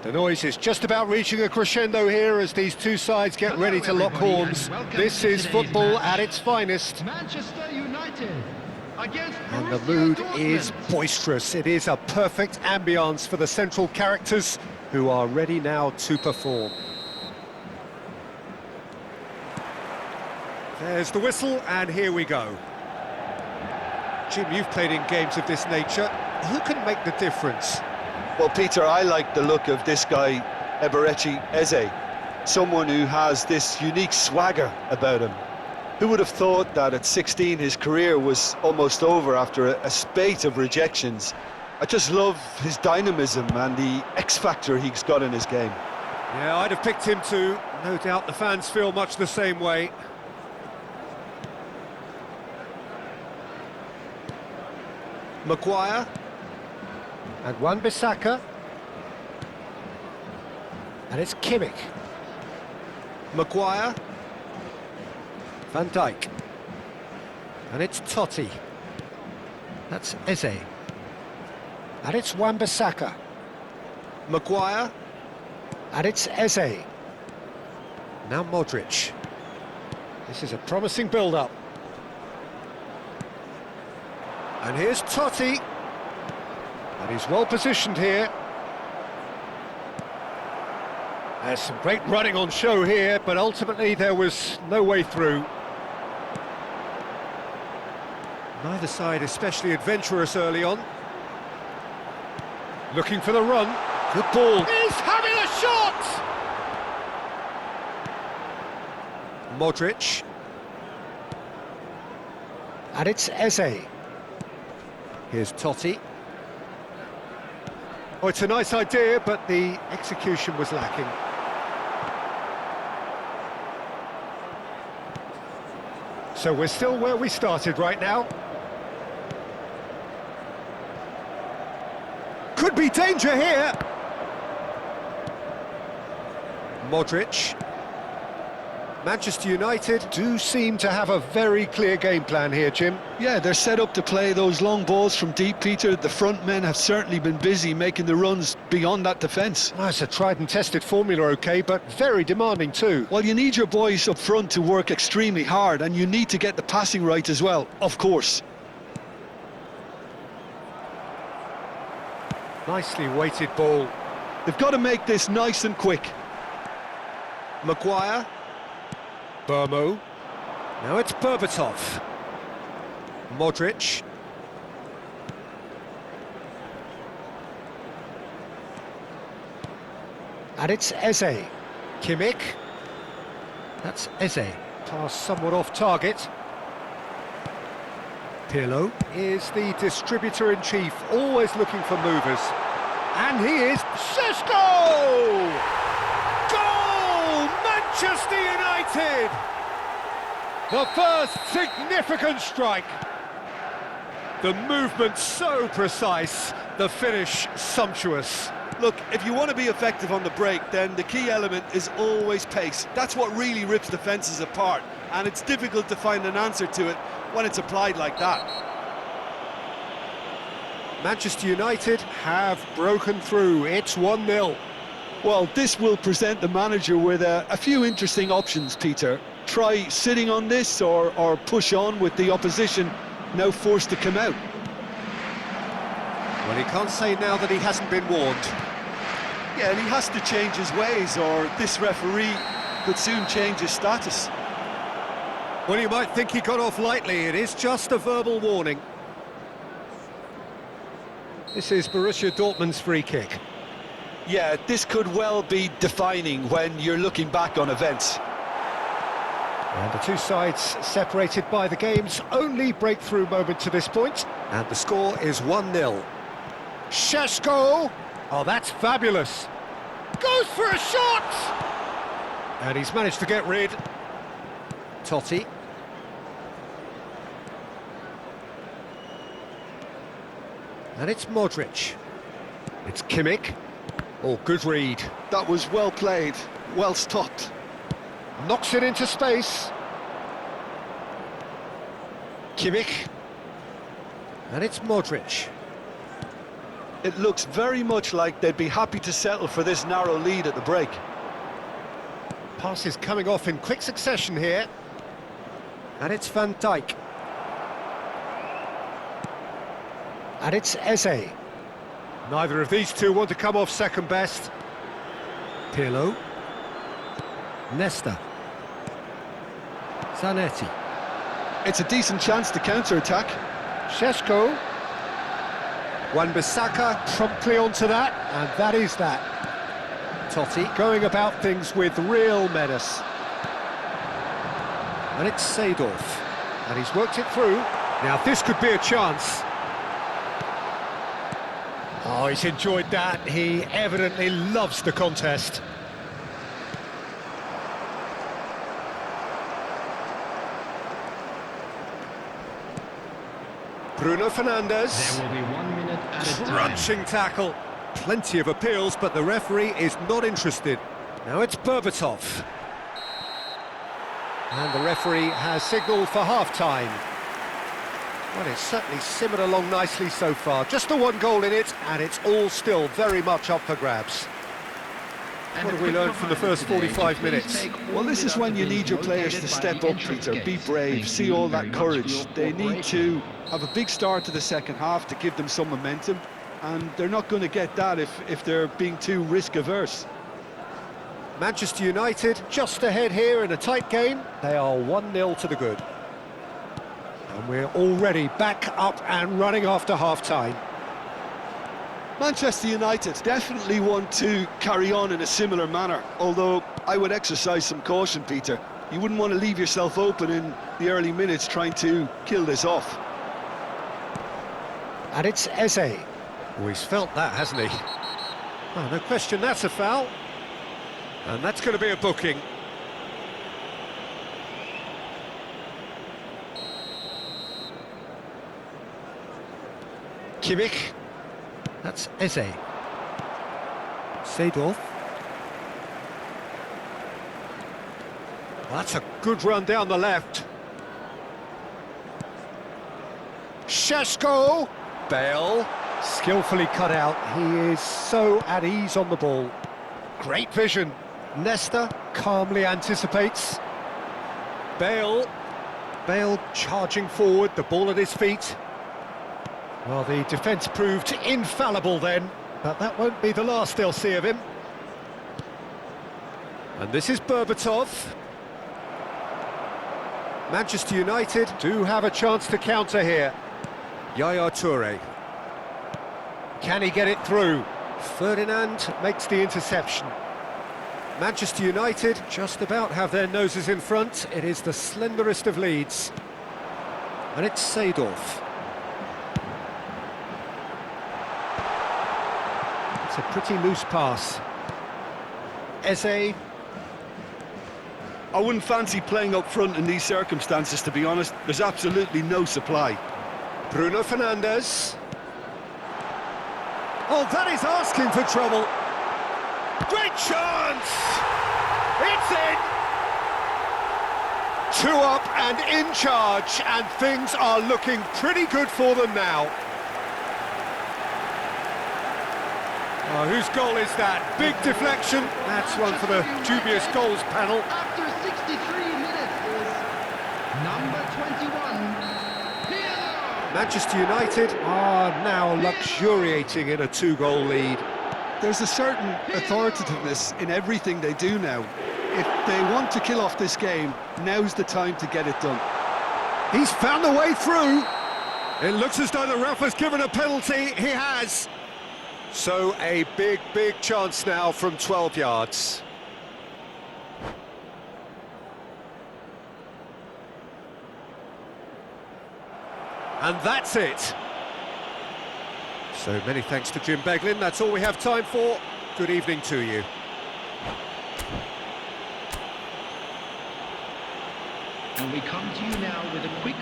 The noise is just about reaching a crescendo here as these two sides get ready to lock horns. This is football at its finest. Manchester United against And the Borussia mood Dortmund. is boisterous. It is a perfect ambience for the central characters who are ready now to perform. There's the whistle, and here we go. Jim, you've played in games of this nature. Who can make the difference? Well, Peter, I like the look of this guy, Eberechi Eze. Someone who has this unique swagger about him. Who would have thought that at 16 his career was almost over after a spate of rejections? I just love his dynamism and the X-factor he's got in his game. Yeah, I'd have picked him too. No doubt the fans feel much the same way. Maguire. And Wan-Bissaka. And it's Kimmich. Maguire. Van Dijk. And it's Totti. That's Eze. And it's Wan-Bissaka. Maguire. And it's Eze. Now Modric. This is a promising build-up. And here's Totti. And he's well positioned here. There's some great running on show here, but ultimately there was no way through. Neither side especially adventurous early on. Looking for the run. Good ball. He's having a shot! Modric. And it's Eze. Here's Totti. Oh, it's a nice idea, but the execution was lacking. So we're still where we started right now. Could be danger here. Modric. Manchester United do seem to have a very clear game plan here, Jim. Yeah, they're set up to play those long balls from deep, Peter. The front men have certainly been busy making the runs beyond that defence. Well, it's a tried and tested formula, OK, but very demanding too. Well, you need your boys up front to work extremely hard, and you need to get the passing right as well, of course. Nicely weighted ball. They've got to make this nice and quick. Maguire. Burmo. Now it's Berbatov. Modric. And it's Eze. Kimmich. That's Eze. Pass somewhat off target. Pirlo is the distributor-in-chief, always looking for movers. And he is Šeško! Goal! Manchester United! The first significant strike. The movement so precise, the finish sumptuous. Look, if you want to be effective on the break, then the key element is always pace. That's what really rips defences apart, and it's difficult to find an answer to it when it's applied like that. Manchester United have broken through. It's 1-0. Well, this will present the manager with a few interesting options, Peter. Try sitting on this or push on with the opposition now forced to come out. Well, he can't say now that he hasn't been warned. Yeah, and he has to change his ways, or this referee could soon change his status. Well, you might think he got off lightly. It is just a verbal warning. This is Borussia Dortmund's free kick. Yeah, this could well be defining when you're looking back on events. And the two sides separated by the game's only breakthrough moment to this point. And the score is 1-0. Šeško! Oh, that's fabulous. Goes for a shot! And he's managed to get rid. Totti. And it's Modric. It's Kimmich. Oh, good read. That was well played, well stopped. Knocks it into space. Kimmich. And it's Modric. it looks very much like they'd be happy to settle for this narrow lead at the break. Passes coming off in quick succession here. And it's Van Dijk. And it's Eze. Neither of these two want to come off second best. Pirlo. Nesta. Zanetti. It's a decent chance to counter-attack. Šeško. Wan-Bissaka promptly onto that, and that is that. Totti going about things with real menace. And it's Seedorf. And he's worked it through. Now this could be a chance. Oh, he's enjoyed that. He evidently loves the contest. Bruno Fernandes. There will be 1 minute at a time. Crunching tackle. Plenty of appeals, but the referee is not interested. Now it's Berbatov. And the referee has signalled for half-time. Well, it's certainly simmered along nicely so far. Just the one goal in it, and it's all still very much up for grabs. And What have we learned from the first 45 minutes? Well, this is when you need your players to step up, Peter, be brave, see all that courage. They need to have a big start to the second half to give them some momentum, and they're not going to get that if they're being too risk-averse. Manchester United just ahead here in a tight game. They are 1-0 to the good. And we're already back up and running after half-time. Manchester United definitely want to carry on in a similar manner, although I would exercise some caution, Peter. You wouldn't want to leave yourself open in the early minutes trying to kill this off. And it's Eze. Oh, he's felt that, hasn't he? Oh, no question, that's a foul. And that's going to be a booking. Kimmich. That's Eze. Seedorf. That's a good run down the left. Šeško. Bale. Skillfully cut out. He is so at ease on the ball. Great vision. Nesta calmly anticipates. Bale. Bale charging forward, the ball at his feet. Well, the defence proved infallible then, but that won't be the last they'll see of him. And this is Berbatov. Manchester United do have a chance to counter here. Yaya Toure. Can he get it through? Ferdinand makes the interception. Manchester United just about have their noses in front. It is the slenderest of leads. And it's Seedorf. It's a pretty loose pass. Eze. I wouldn't fancy playing up front in these circumstances, to be honest. There's absolutely no supply. Bruno Fernandes. Oh, that is asking for trouble. Great chance! It's in! 2 up and in charge, and things are looking pretty good for them now. Oh, whose goal is that? Big deflection. That's one for the dubious goals panel. After 63 minutes is number 21, Pirlo. Manchester United are now luxuriating in a 2-goal lead. There's a certain authoritativeness in everything they do now. If they want to kill off this game, now's the time to get it done. He's found a way through. It looks as though the ref has given a penalty. He has. So a big, big chance now from 12 yards. And that's it. So many thanks to Jim Beglin. That's all we have time for. Good evening to you. And we come to you now with a quick